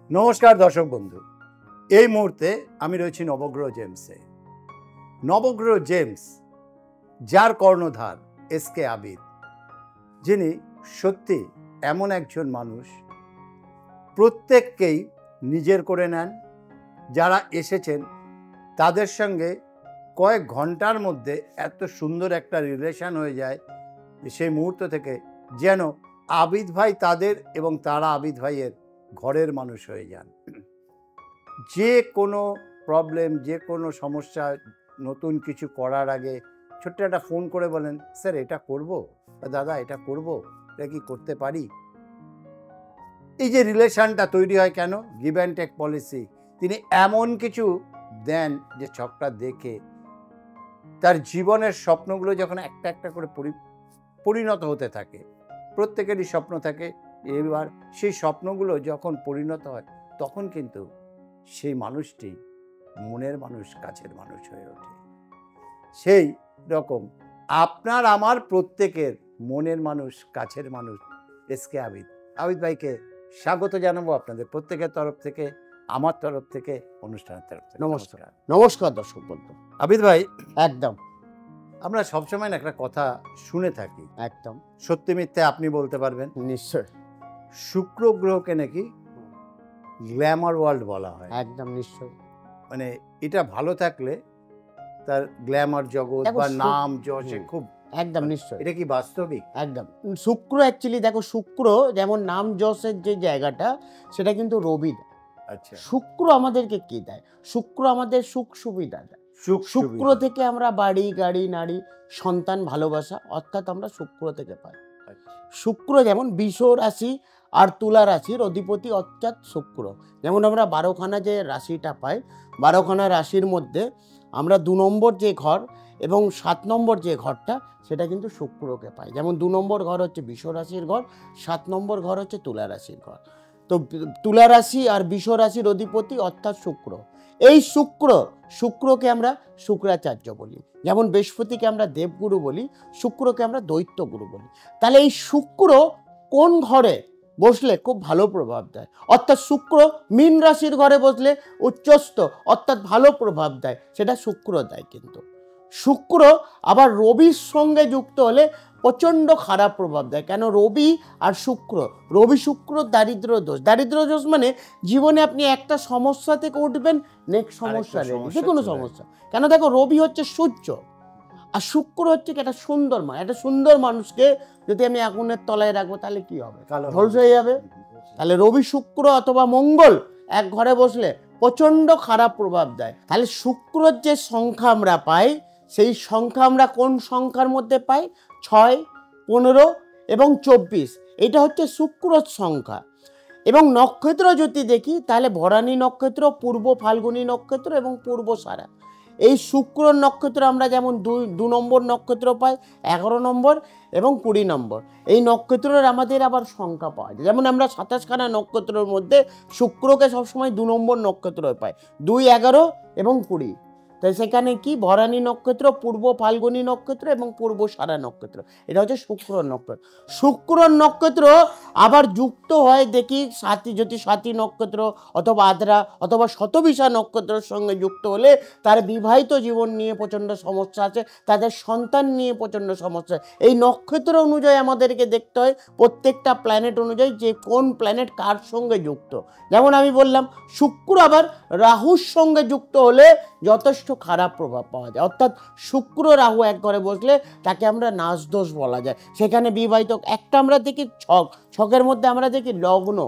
নমস্কার দর্শক বন্ধু, এই মুহূর্তে আমি রয়েছি নবগ্রহ জেমসে। নবগ্রহ জেমস, যার কর্ণধার এসকে আবিদ, যিনি সত্যি এমন একজন মানুষ, প্রত্যেককেই নিজের করে নেন। যারা এসেছেন তাদের সঙ্গে কয়েক ঘন্টার মধ্যে এত সুন্দর একটা রিলেশন হয়ে যায়, সেই মুহূর্ত থেকে যেন আবিদ ভাই তাদের এবং তারা আবিদ ভাইয়ের ঘরের মানুষ হয়ে যান। যে কোনো প্রবলেম, যে কোনো সমস্যা, নতুন কিছু করার আগে ছোট্ট একটা ফোন করে বলেন, স্যার এটা করব, দাদা এটা করব, এটা কি করতে পারি। এই যে রিলেশনটা তৈরি হয় কেন? Give and take policy. তিনি এমন কিছু দেন যে ছকটা দেখে তার জীবনের স্বপ্নগুলো যখন একটা একটা করে পরিণত হতে থাকে, প্রত্যেকেরই স্বপ্ন থাকে, এবার সেই স্বপ্নগুলো যখন পরিণত হয় তখন কিন্তু সেই মানুষটি মনের মানুষ, কাছের মানুষ হয়ে ওঠে। সেই রকম আপনার আমার প্রত্যেকের মনের মানুষ, কাছের মানুষ এসকে আবিদ। আবিদ ভাইকে স্বাগত জানাবো আপনাদের প্রত্যেকের তরফ থেকে, আমার তরফ থেকে, অনুষ্ঠানের তরফ থেকে। নমস্কার। নমস্কার দর্শক বন্ধু। আবিদ ভাই, একদম আমরা সবসময় একটা কথা শুনে থাকি, একদম সত্যি মিথ্যে আপনি বলতে পারবেন। নিশ্চয়। শুক্র গ্রহকে নাকি গ্ল্যামার ওয়ার্ল্ড বলা হয়। একদম নিশ্চয়। মানে এটা ভালো থাকলে তার গ্ল্যামার জগৎ বা নাম যশে খুব একদম নিশ্চয়। এটা কি বাস্তবিক? একদম। শুক্র অ্যাকচুয়ালি দেখো, শুক্র যেমন নাম যশের যে জায়গাটা, সেটা কিন্তু রবি দেয়। আচ্ছা, শুক্র আমাদেরকে কি দেয়? শুক্র আমাদের সুখ সুবিধা দেয়। শুক্র থেকে আমরা বাড়ি, গাড়ি, নারী, সন্তান, ভালোবাসা, অর্থাৎ আমরা শুক্র থেকে পাই। শুক্র যেমন বৃষ রাশি আর তুলা রাশির অধিপতি অর্থাৎ শুক্র। যেমন আমরা 12খানা যে রাশিটা পাই, 12খানা রাশির মধ্যে আমরা 2 নম্বর যে ঘর এবং 7 নম্বর যে ঘরটা, সেটা কিন্তু শুক্রকে পাই। যেমন 2 নম্বর ঘর হচ্ছে বৃষ রাশির ঘর, 7 নম্বর ঘর হচ্ছে তুলা রাশির ঘর। তো তুলা রাশি আর বৃষ রাশির অধিপতি অর্থাৎ শুক্র। এই শুক্রকে আমরা শুক্রাচার্য বলি। যেমন বৃহস্পতিকে আমরা দেবগুরু বলি, শুক্রকে আমরা দৈত্যগুরু বলি। তাহলে এই শুক্র কোন ঘরে বসলে খুব ভালো প্রভাব দেয়? অর্থাৎ শুক্র মীন রাশির ঘরে বসলে উচ্চস্থ অর্থাৎ ভালো প্রভাব দেয়, সেটা শুক্র দেয়। কিন্তু শুক্র আবার রবির সঙ্গে যুক্ত হলে প্রচণ্ড খারাপ প্রভাব দেয়। কেন? রবি আর শুক্র, রবি শুক্র দারিদ্র দোষ। দারিদ্র দোষ মানে জীবনে আপনি একটা সমস্যা থেকে উঠবেন, নেক্সট সমস্যা রেডি, যে কোনো সমস্যা। কেন? দেখো, রবি হচ্ছে সূর্য আর শুক্র হচ্ছে কি একটা সুন্দর মা। একটা সুন্দর মানুষকে যদি আমি আগুনের তলায় রাখবো তাহলে কি হবে? ধ্বংস হয়ে যাবে। তাহলে রবি শুক্র অথবা মঙ্গল এক ঘরে বসলে প্রচণ্ড খারাপ প্রভাব দেয়। তাহলে শুক্রর যে সংখ্যা আমরা পাই, সেই সংখ্যা আমরা কোন সংখ্যার মধ্যে পাই? 6, 15 এবং 24। এটা হচ্ছে শুক্রর সংখ্যা। এবং নক্ষত্র যদি দেখি তাহলে ভরানী নক্ষত্র, পূর্ব ফাল্গুনী নক্ষত্র এবং পূর্বসারা। এই শুক্র নক্ষত্র আমরা যেমন 2 নম্বর নক্ষত্র পাই, 11 নম্বর এবং 20 নম্বর। এই নক্ষত্রের আমাদের আবার সংখ্যা পাওয়া যায়। যেমন আমরা 27খানা নক্ষত্রের মধ্যে শুক্রকে সবসময় 2 নম্বর নক্ষত্র পাই, 2, 11 এবং 20। তাই সেখানে কি ভরানী নক্ষত্র, পূর্ব ফাল্গুনী নক্ষত্র এবং পূর্বসারা নক্ষত্র। এটা হচ্ছে শুক্র নক্ষত্র। শুক্র নক্ষত্র আবার যুক্ত হয় দেখি সাথী নক্ষত্র অথবা আদ্রা অথবা শতবিশা নক্ষত্রের সঙ্গে যুক্ত হলে তার বিবাহিত জীবন নিয়ে প্রচণ্ড সমস্যা আছে, তাদের সন্তান নিয়ে প্রচণ্ড সমস্যা। এই নক্ষত্র অনুযায়ী আমাদেরকে দেখতে হয়, প্রত্যেকটা প্ল্যানেট অনুযায়ী যে কোন প্ল্যানেট কার সঙ্গে যুক্ত। যেমন আমি বললাম, শুক্র আবার রাহুর সঙ্গে যুক্ত হলে যথেষ্ট খারাপ প্রভাব পাওয়া যায়। অর্থাৎ শুক্র রাহু এক ঘরে বসলে তাকে আমরা নাশদোষ বলা যায়। সেখানে বিবাহিত একটা আমরা দেখি ছকের মধ্যে আমরা দেখি লগ্ন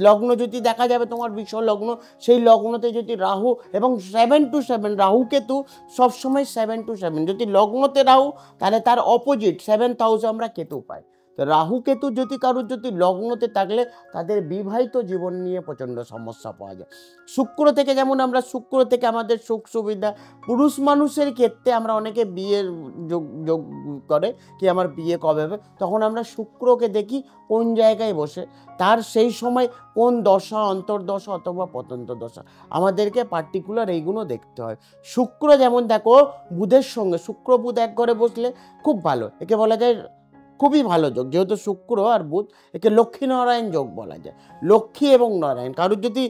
লগ্ন যদি দেখা যাবে তোমার বৃষ লগ্ন, সেই লগ্নতে যদি রাহু এবং 7 to 7 রাহু কেতু সবসময় 7 to 7, যদি লগ্নতে রাহু তাহলে তার অপোজিট 7th হাউসে আমরা কেতু পাই। তো রাহু কেতু যদি কারোর যদি লগ্নতে থাকলে তাদের বিবাহিত জীবন নিয়ে প্রচণ্ড সমস্যা পাওয়া যায়। শুক্র থেকে যেমন আমরা শুক্র থেকে আমাদের সুখ সুবিধা, পুরুষ মানুষের ক্ষেত্রে আমরা অনেকে বিয়ের যোগ করে কি আমার বিয়ে কবে হবে, তখন আমরা শুক্রকে দেখি কোন জায়গায় বসে, তার সেই সময় কোন দশা, অন্তর্দশা অথবা পতন্ত দশা, আমাদেরকে পার্টিকুলার এইগুলো দেখতে হয়। শুক্র যেমন দেখো বুধের সঙ্গে, শুক্র বুধ এক ঘরে বসলে খুব ভালো, একে বলা যায় খুবই ভালো যোগ, যেহেতু শুক্র আর বুধ, একে লক্ষ্মী নারায়ণ যোগ বলা যায়। লক্ষ্মী এবং নারায়ণ, কারোর যদি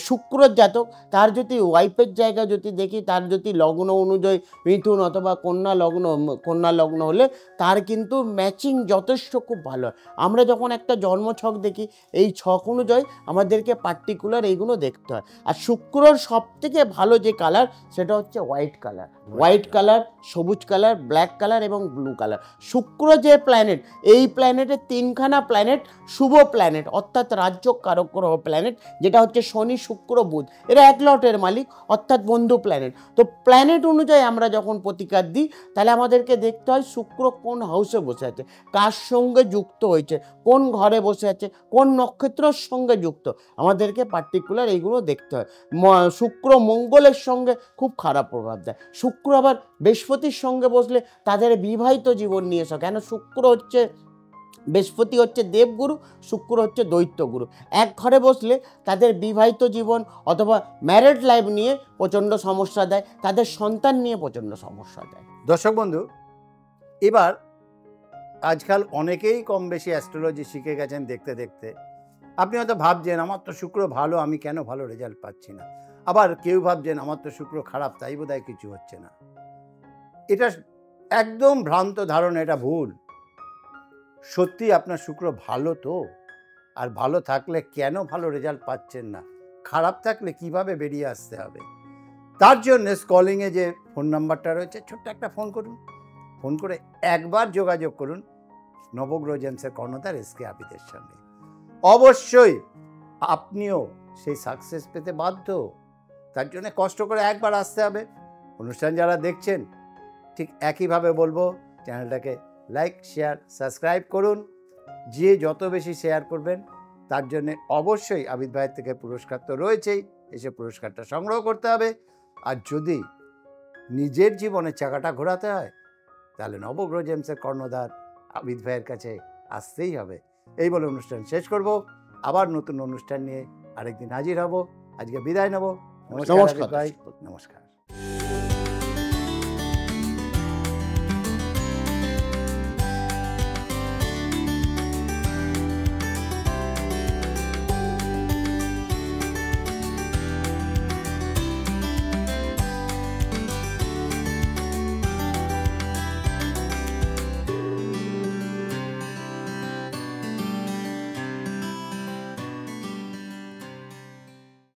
শুক্রর জাতক, তার যদি ওয়াইফের জায়গা যদি দেখি, তার যদি লগ্ন অনুযায়ী মিথুন অথবা কন্যা লগ্ন হলে তার কিন্তু ম্যাচিং যথেষ্ট খুব ভালো হয়। আমরা যখন একটা জন্মছক দেখি, এই ছক অনুযায়ী আমাদেরকে পার্টিকুলার এইগুলো দেখতে হয়। আর শুক্রর সব থেকে ভালো যে কালার সেটা হচ্ছে হোয়াইট কালার। হোয়াইট কালার, সবুজ কালার, ব্ল্যাক কালার এবং ব্লু কালার। শুক্র যে প্ল্যানেট, এই প্ল্যানেটের 3খানা প্ল্যানেট শুভ প্ল্যানেট, অর্থাৎ রাজ্য কারক গ্রহ প্ল্যানেট, যেটা হচ্ছে শনি, শুক্র, বুধ, এরা এক লটের মালিক, অর্থাৎ বন্ধু প্ল্যানেট। তো প্ল্যানেট অনুযায়ী আমরা যখন প্রতিকার দিই, তাহলে আমাদেরকে দেখতে হয় শুক্র কোন হাউসে বসে আছে, কার সঙ্গে যুক্ত হয়েছে, কোন ঘরে বসে আছে, কোন নক্ষত্রের সঙ্গে যুক্ত, আমাদেরকে পার্টিকুলার এইগুলো দেখতে হয়। শুক্র মঙ্গলের সঙ্গে খুব খারাপ প্রভাব দেয়। শুক্র আবার বৃহস্পতির সঙ্গে বসলে তাদের বিবাহিত জীবন নিয়ে এসো, কেন বৃহস্পতি হচ্ছে দেবগুরু, শুক্র হচ্ছে দৈত্যগুরু। এক ঘরে বসলে তাদের বিবাহিত জীবন অথবা ম্যারেড লাইফ নিয়ে প্রচণ্ড সমস্যা দেয়, তাদের সন্তান নিয়ে প্রচণ্ড সমস্যা দেয়। দর্শক বন্ধু, এবার আজকাল অনেকেই কম বেশি অ্যাস্ট্রোলজি শিখে গেছেন দেখতে দেখতে। আপনি হয়তো ভাবছেন আমার তো শুক্র ভালো, আমি কেন ভালো রেজাল্ট পাচ্ছি না। আবার কেউ ভাবছেন আমার তো শুক্র খারাপ, তাই বোধহয় কিছু হচ্ছে না। এটা একদম ভ্রান্ত ধারণা, এটা ভুল। সত্যি আপনার শুক্র ভালো তো, আর ভালো থাকলে কেন ভালো রেজাল্ট পাচ্ছেন না, খারাপ থাকলে কিভাবে বেরিয়ে আসতে হবে, তার জন্য স্কলিংয়ে যে ফোন নাম্বারটা রয়েছে, ছোট্ট একটা ফোন করুন। ফোন করে একবার যোগাযোগ করুন নবগ্রহ জেমসের কর্ণধার এস কে আবিদের সঙ্গে। অবশ্যই আপনিও সেই সাকসেস পেতে বাধ্য। তার জন্য কষ্ট করে একবার আসতে হবে। অনুষ্ঠান যারা দেখছেন, ঠিক একইভাবে বলবো, চ্যানেলটাকে লাইক, শেয়ার, সাবস্ক্রাইব করুন। যে যত বেশি শেয়ার করবেন, তার জন্য অবশ্যই আবিদ ভাইয়ের থেকে পুরস্কার তো রয়েছেই, এসে পুরস্কারটা সংগ্রহ করতে হবে। আর যদি নিজের জীবনে চাকাটা ঘোরাতে হয়, তাহলে নবগ্রহ জেমসের কর্ণধার আবিদ ভাইয়ের কাছে আসতেই হবে। এই বলে অনুষ্ঠান শেষ করব। আবার নতুন অনুষ্ঠান নিয়ে আরেকদিন হাজির হব। আজকে বিদায় নেব। নমস্কার আবিদ ভাই, নমস্কার।